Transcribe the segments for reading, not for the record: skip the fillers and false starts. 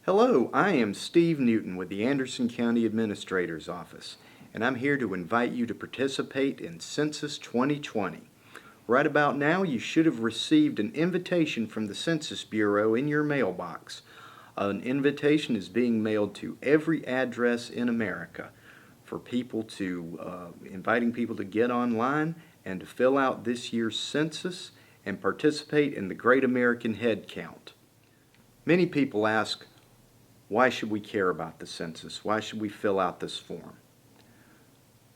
Hello, I am Steve Newton with the Anderson County Administrator's Office, and I'm here to invite you to participate in Census 2020. Right about now, you should have received an invitation from the Census Bureau in your mailbox. An invitation is being mailed to every address in America for inviting people to get online and to fill out this year's census and participate in the Great American Head Count. Many people ask, why should we care about the census? Why should we fill out this form?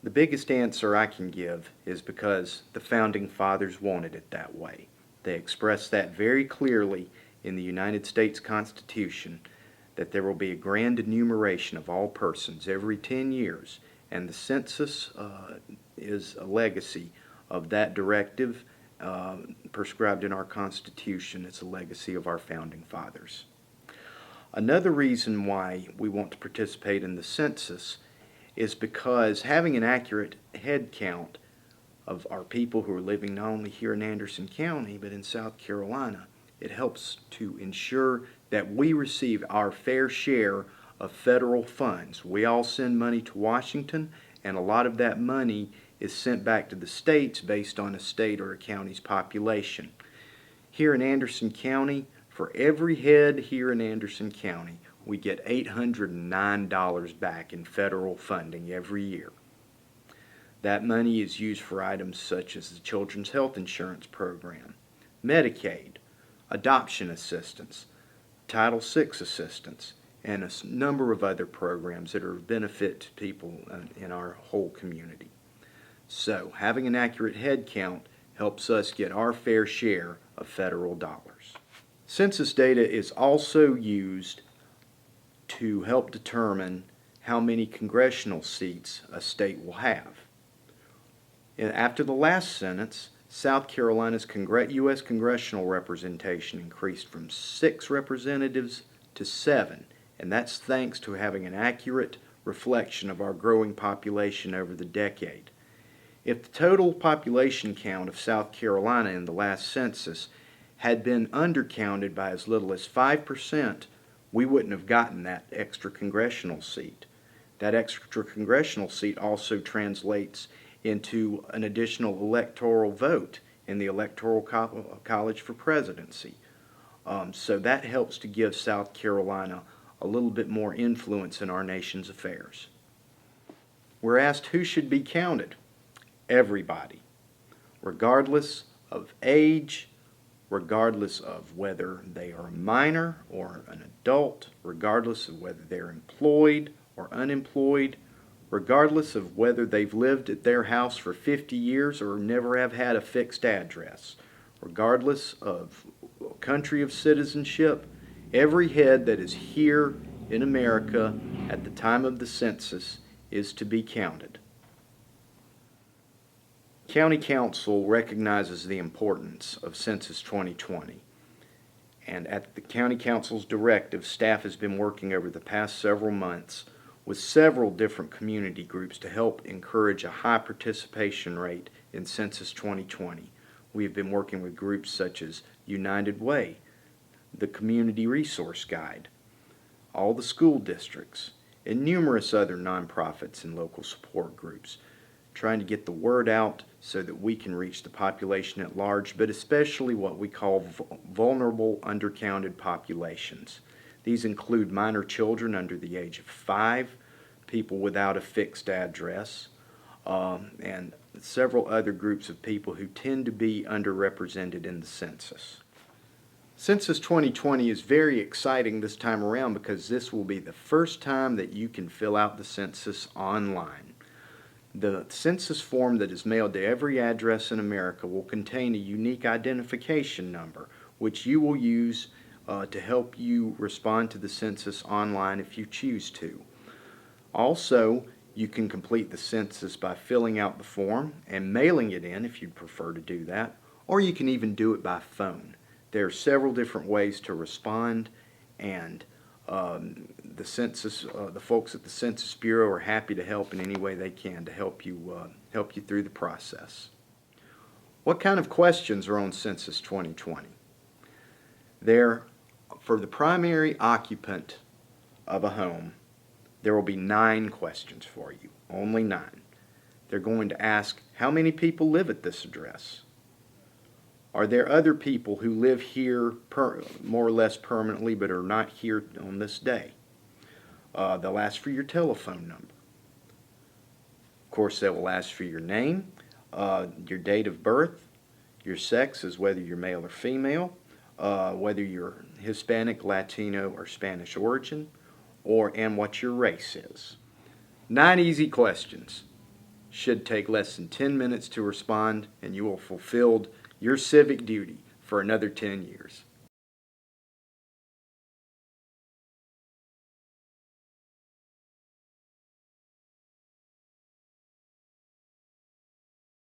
The biggest answer I can give is because the Founding Fathers wanted it that way. They expressed that very clearly in the United States Constitution, that there will be a grand enumeration of all persons every 10 years, and the census is a legacy of that directive prescribed in our Constitution. It's a legacy of our Founding Fathers. Another reason why we want to participate in the census is because having an accurate head count of our people who are living not only here in Anderson County but in South Carolina, it helps to ensure that we receive our fair share of federal funds. We all send money to Washington, and a lot of that money is sent back to the states based on a state or a county's population. Here in Anderson County, for every head here in Anderson County, we get $809 back in federal funding every year. That money is used for items such as the Children's Health Insurance Program, Medicaid, adoption assistance, Title VI assistance, and a number of other programs that are of benefit to people in our whole community. So, having an accurate head count helps us get our fair share of federal dollars. Census data is also used to help determine how many congressional seats a state will have. After the last census, South Carolina's U.S. congressional representation increased from 6 representatives to 7, and that's thanks to having an accurate reflection of our growing population over the decade. If the total population count of South Carolina in the last census had been undercounted by as little as 5%, we wouldn't have gotten that extra congressional seat. That extra congressional seat also translates into an additional electoral vote in the Electoral College for presidency. So that helps to give South Carolina a little bit more influence in our nation's affairs. We're asked who should be counted. Everybody, regardless of age, regardless of whether they are a minor or an adult, regardless of whether they're employed or unemployed, regardless of whether they've lived at their house for 50 years or never have had a fixed address, regardless of country of citizenship, every head that is here in America at the time of the census is to be counted. County Council recognizes the importance of Census 2020, and at the County Council's directive, staff has been working over the past several months with several different community groups to help encourage a high participation rate in Census 2020. We have been working with groups such as United Way, the Community Resource Guide, all the school districts, and numerous other nonprofits and local support groups, trying to get the word out so that we can reach the population at large, but especially what we call vulnerable undercounted populations. These include minor children under the age of 5, people without a fixed address, and several other groups of people who tend to be underrepresented in the census. Census 2020 is very exciting this time around because this will be the first time that you can fill out the census online. The census form that is mailed to every address in America will contain a unique identification number, which you will use to help you respond to the census online if you choose to. Also, you can complete the census by filling out the form and mailing it in if you'd prefer to do that, or you can even do it by phone. There are several different ways to respond, and the folks at the Census Bureau are happy to help in any way they can to help you through the process. What kind of questions are on Census 2020? For the primary occupant of a home, there will be 9 questions for you, only 9. They're going to ask, how many people live at this address? Are there other people who live here more or less permanently but are not here on this day? They'll ask for your telephone number. Of course, they will ask for your name, your date of birth, your sex as whether you're male or female, whether you're Hispanic, Latino, or Spanish origin, and what your race is. 9 easy questions. Should take less than 10 minutes to respond, and you will have fulfilled your civic duty for another 10 years.